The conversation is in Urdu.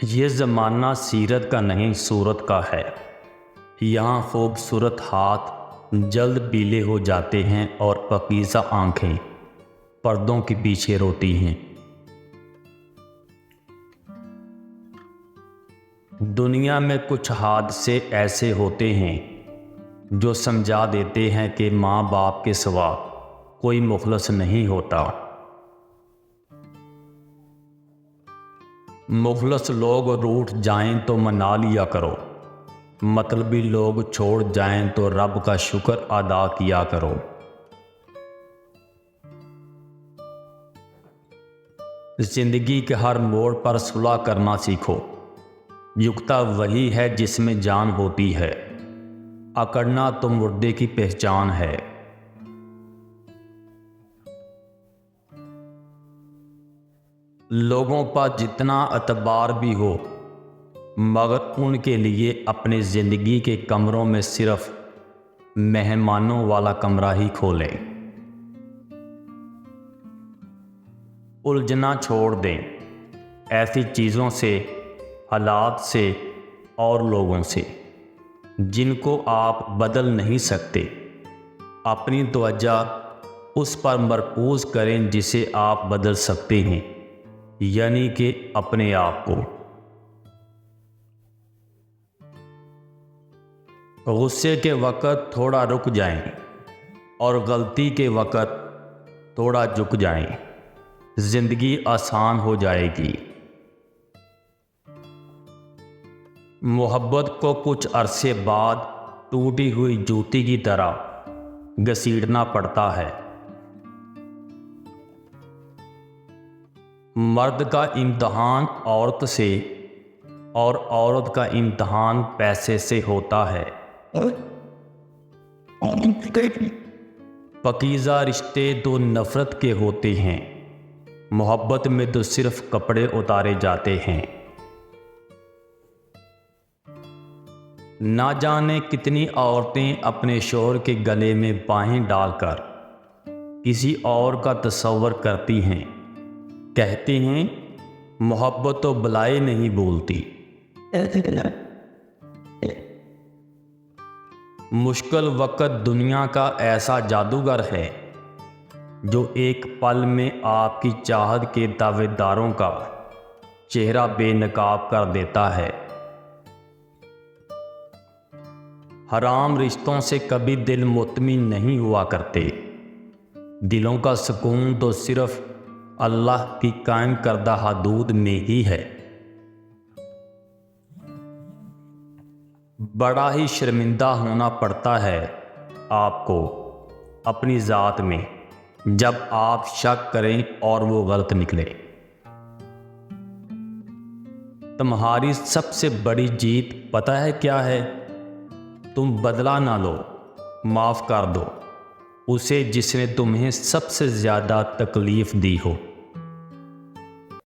یہ زمانہ سیرت کا نہیں صورت کا ہے۔ یہاں خوبصورت ہاتھ جلد پیلے ہو جاتے ہیں اور پاکیزہ آنکھیں پردوں کے پیچھے روتی ہیں۔ دنیا میں کچھ حادثے ایسے ہوتے ہیں جو سمجھا دیتے ہیں کہ ماں باپ کے سوا کوئی مخلص نہیں ہوتا۔ مخلص لوگ روٹھ جائیں تو منا لیا کرو، مطلبی لوگ چھوڑ جائیں تو رب کا شکر ادا کیا کرو۔ زندگی کے ہر موڑ پر صلح کرنا سیکھو، یکتا وہی ہے جس میں جان ہوتی ہے، اکڑنا تو مردے کی پہچان ہے۔ لوگوں پر جتنا اعتبار بھی ہو مگر ان کے لیے اپنی زندگی کے کمروں میں صرف مہمانوں والا کمرہ ہی کھولیں۔ الجھنا چھوڑ دیں ایسی چیزوں سے، حالات سے اور لوگوں سے جن کو آپ بدل نہیں سکتے۔ اپنی توجہ اس پر مرکوز کریں جسے آپ بدل سکتے ہیں، یعنی کہ اپنے آپ کو۔ غصے کے وقت تھوڑا رک جائیں اور غلطی کے وقت تھوڑا جھک جائیں، زندگی آسان ہو جائے گی۔ محبت کو کچھ عرصے بعد ٹوٹی ہوئی جوتی کی طرح گھسیٹنا پڑتا ہے۔ مرد کا امتحان عورت سے اور عورت کا امتحان پیسے سے ہوتا ہے۔ پاکیزہ رشتے تو نفرت کے ہوتے ہیں، محبت میں تو صرف کپڑے اتارے جاتے ہیں۔ نہ جانے کتنی عورتیں اپنے شوہر کے گلے میں باہیں ڈال کر کسی اور کا تصور کرتی ہیں، کہتے ہیں محبت تو بلائے نہیں بولتی۔ مشکل وقت دنیا کا ایسا جادوگر ہے جو ایک پل میں آپ کی چاہت کے دعوے داروں کا چہرہ بے نقاب کر دیتا ہے۔ حرام رشتوں سے کبھی دل مطمئن نہیں ہوا کرتے، دلوں کا سکون تو صرف اللہ کی قائم کردہ حدود میں ہی ہے۔ بڑا ہی شرمندہ ہونا پڑتا ہے آپ کو اپنی ذات میں جب آپ شک کریں اور وہ غلط نکلے۔ تمہاری سب سے بڑی جیت پتہ ہے کیا ہے؟ تم بدلہ نہ لو، معاف کر دو اسے جس نے تمہیں سب سے زیادہ تکلیف دی ہو۔